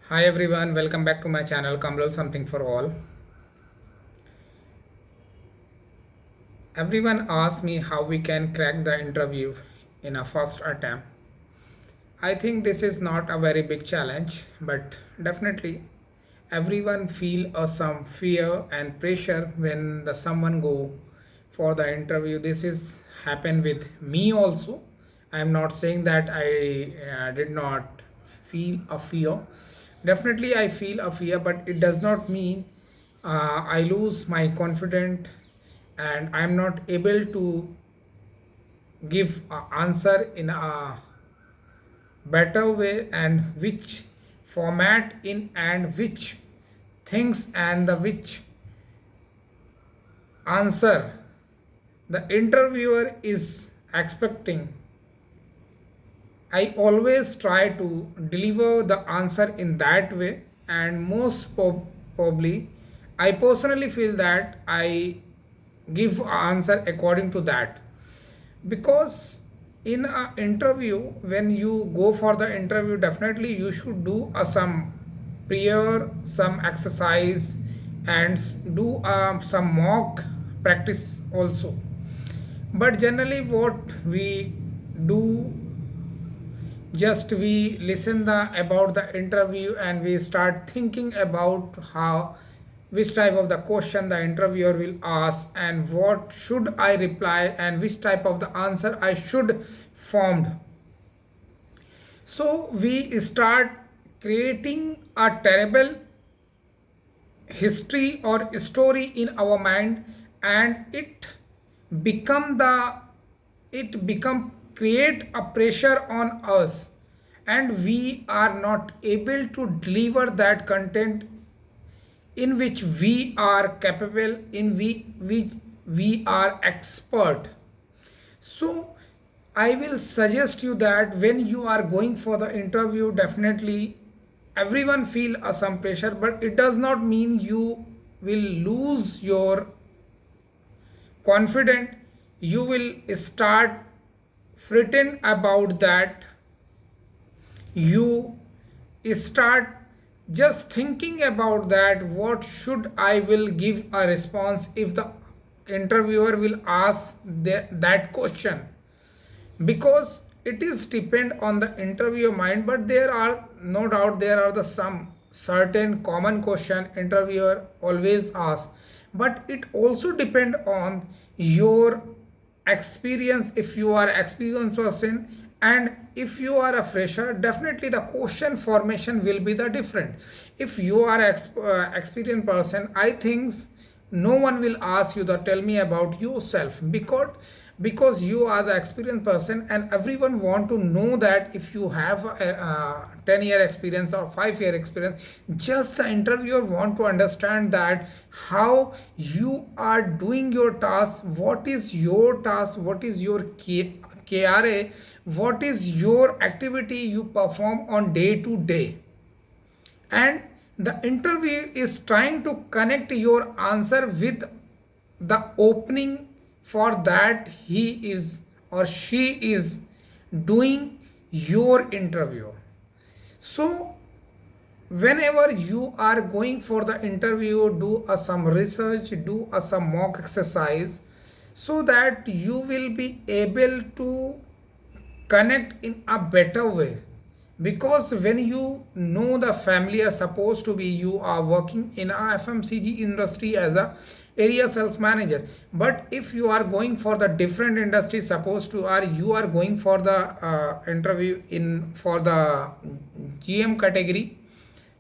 Hi everyone, welcome back to my channel Kamrul Something for All. Everyone asks me how we can crack the interview in a first attempt. I think this is not a very big challenge, but definitely everyone feel some fear and pressure when the someone go for the interview. This is happen with me also. I am not saying that I did not feel a fear. Definitely I feel a fear, but it does not mean I lose my confidence and I am not able to give an answer in a better way, and which format in and which things and the which answer the interviewer is expecting. I always try to deliver the answer in that way, and probably I personally feel that I give answer according to that. Because in an interview, when you go for the interview, definitely you should do some prayer, some exercise, and do some mock practice also. But generally what we do, just we listen the about the interview and we start thinking about how, which type of the question the interviewer will ask and what should I reply and which type of the answer I should formed. So we start creating a terrible history or story in our mind, and become the it become create a pressure on us, and we are not able to deliver that content in which we are capable, in which we are expert. So I will suggest you that when you are going for the interview, definitely everyone feel some pressure, but it does not mean you will lose your confident. You will start fretting about that. You start just thinking about that, what should I will give a response if the interviewer will ask that question. Because it is depend on the interviewer mind, but there are no doubt there are the some certain common question interviewer always asks, but it also depend on your experience. If you are experienced person and if you are a fresher, definitely the question formation will be the different. If you are experienced person, I think no one will ask you to tell me about yourself, because you are the experienced person and everyone want to know that if you have a 10-year experience or 5-year experience. Just the interviewer want to understand that how you are doing your task, what is your task, what is your KRA, what is your activity you perform on day to day. And the interview is trying to connect your answer with the opening for that he is or she is doing your interview. So whenever you are going for the interview, do some research, do some mock exercise, so that you will be able to connect in a better way. Because when you know the family are supposed to be, you are working in a FMCG industry as a area sales manager, but if you are going for the different industry, supposed to are you are going for the interview in for the GM category,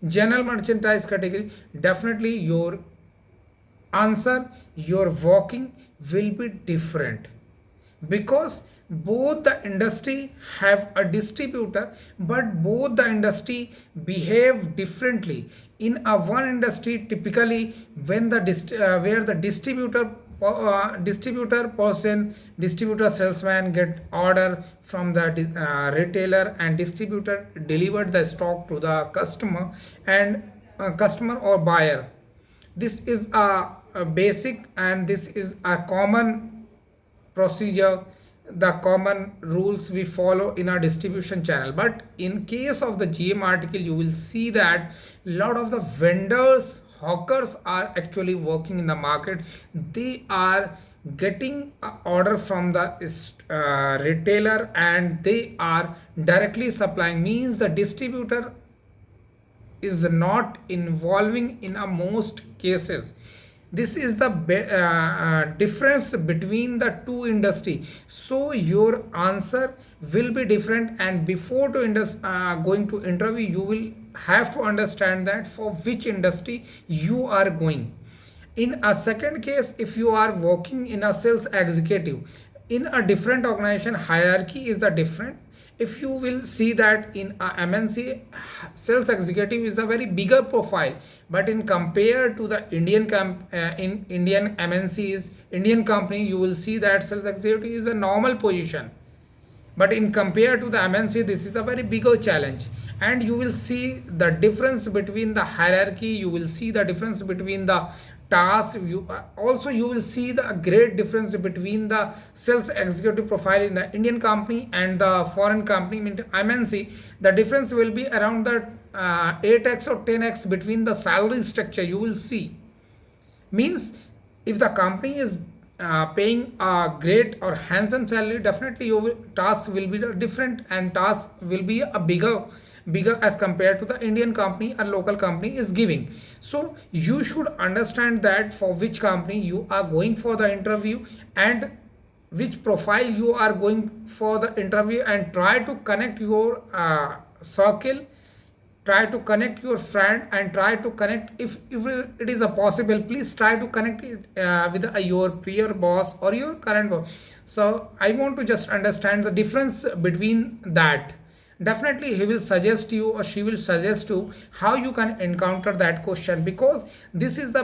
general merchandise category, definitely your answer, your walking will be different. Because both the industry have a distributor, but both the industry behave differently. In a one industry, typically when the where the distributor person, distributor salesman get order from the retailer, and distributor delivered the stock to the customer, and customer or buyer. This is a basic and this is a common procedure the common rules we follow in our distribution channel. But in case of the GM article, you will see that a lot of the vendors, hawkers are actually working in the market. They are getting a order from the retailer, and they are directly supplying, means the distributor is not involving in a most cases. This is the difference between the two industry. So your answer will be different, and before to going to interview, you will have to understand that for which industry you are going. In a second case, if you are working in a sales executive in a different organization, hierarchy is the different. If you will see that in a MNC, sales executive is a very bigger profile, but in compared to the in Indian MNCs, Indian company, you will see that sales executive is a normal position. But in compared to the MNC, this is a very bigger challenge. And you will see the difference between the hierarchy, you will see the difference between the task. You also you will see the great difference between the sales executive profile in the Indian company and the foreign company, MNC. The difference will be around the 8x or 10x between the salary structure, you will see. Means if the company is paying a great or handsome salary, definitely your task will be different, and task will be a bigger as compared to the Indian company or local company is giving. So you should understand that for which company you are going for the interview, and which profile you are going for the interview, and try to connect your circle, try to connect your friend, and try to connect, if it is a possible, please try to connect it with your peer boss or your current boss. So I want to just understand the difference between that. Definitely he will suggest you, or she will suggest you how you can encounter that question, because this is the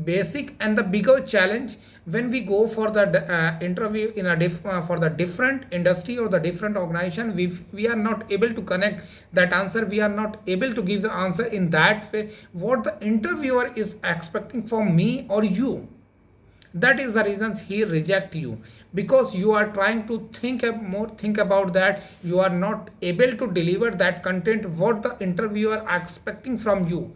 basic and the bigger challenge when we go for the interview in a for the different industry or the different organization. We are not able to connect that answer, we are not able to give the answer in that way what the interviewer is expecting from me or you. That is the reasons he reject you, because you are trying to think about that, you are not able to deliver that content what the interviewer are expecting from you.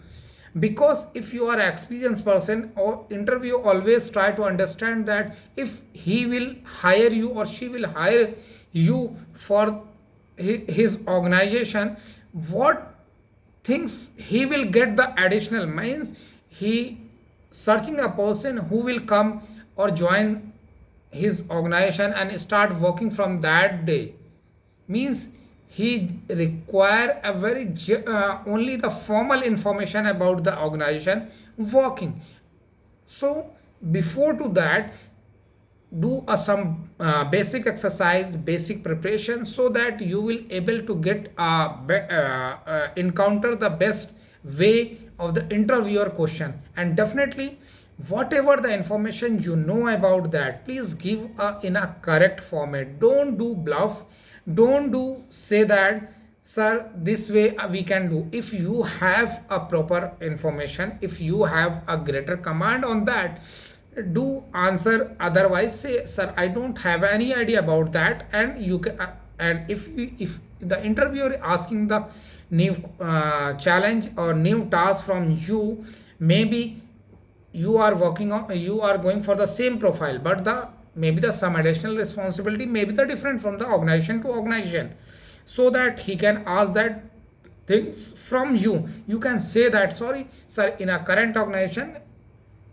Because if you are an experienced person, or interview always try to understand that if he will hire you or she will hire you for his organization, what things he will get the additional, means he searching a person who will come or join his organization and start working from that day. Means he require a very only the formal information about the organization working. So before to that, do some basic exercise, basic preparation, so that you will able to get encounter the best way of the interviewer question. And definitely whatever the information you know about that, please give in a correct format. Don't do bluff, don't do say that sir this way we can do. If you have a proper information, if you have a greater command on that, do answer. Otherwise say sir I don't have any idea about that. And you can and if the interviewer asking the new challenge or new task from you, maybe you are working on, you are going for the same profile, but the maybe the some additional responsibility may be the different from the organization to organization, so that he can ask that things from you. You can say that sorry sir, in a current organization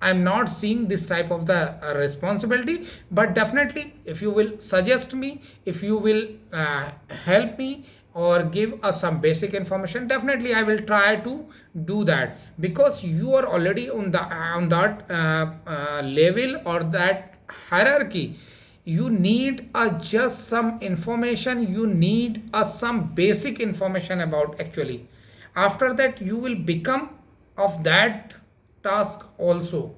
I'm not seeing this type of the responsibility, but definitely if you will suggest me, if you will help me or give us some basic information, definitely I will try to do that. Because you are already on the on that level or that hierarchy, you need just some information, you need some basic information about actually. After that you will become of that task also.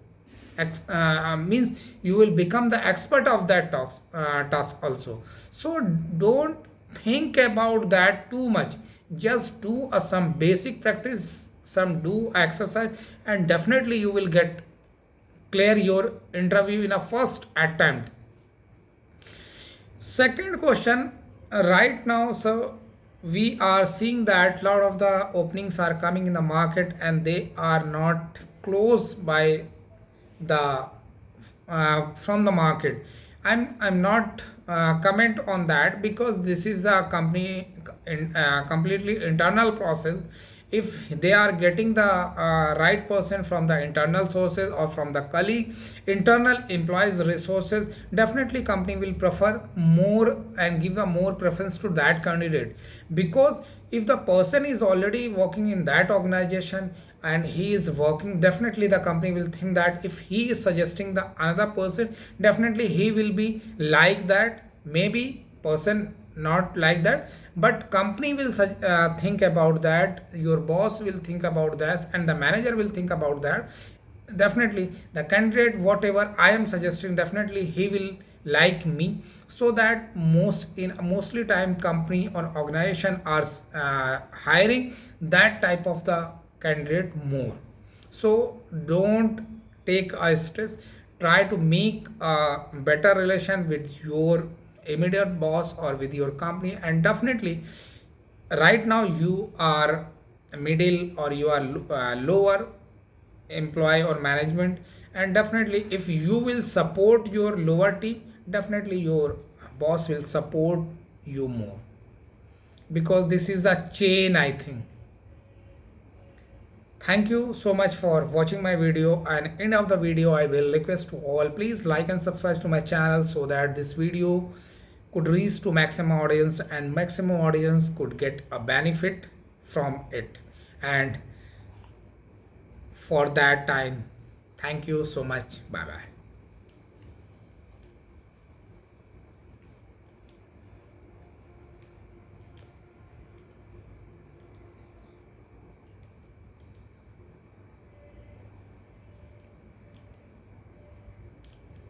Means you will become the expert of that task also. So don't think about that too much, just do some basic practice, some do exercise, and definitely you will get clear your interview in a first attempt. Second question, right now, so we are seeing that lot of the openings are coming in the market and they are not closed by the from the market. I'm not comment on that because this is the company completely internal process. If they are getting the right person from the internal sources or from the colleague internal employees resources, definitely company will prefer more and give a more preference to that candidate. Because if the person is already working in that organization and he is working, definitely the company will think that if he is suggesting the another person, definitely he will be like that. Maybe person not like that, but company will think about that, your boss will think about that, and the manager will think about that. Definitely the candidate whatever I am suggesting, definitely he will like me. So that mostly time company or organization are hiring that type of the candidate more. So don't take a stress, try to make a better relation with your immediate boss or with your company. And definitely right now you are middle or you are lower employee or management, and definitely if you will support your lower team, definitely your boss will support you more, because this is a chain, I think. Thank you so much for watching my video, and end of the video I will request to all, please like and subscribe to my channel so that this video could reach to maximum audience and maximum audience could get a benefit from it. And for that time, thank you so much. Bye bye.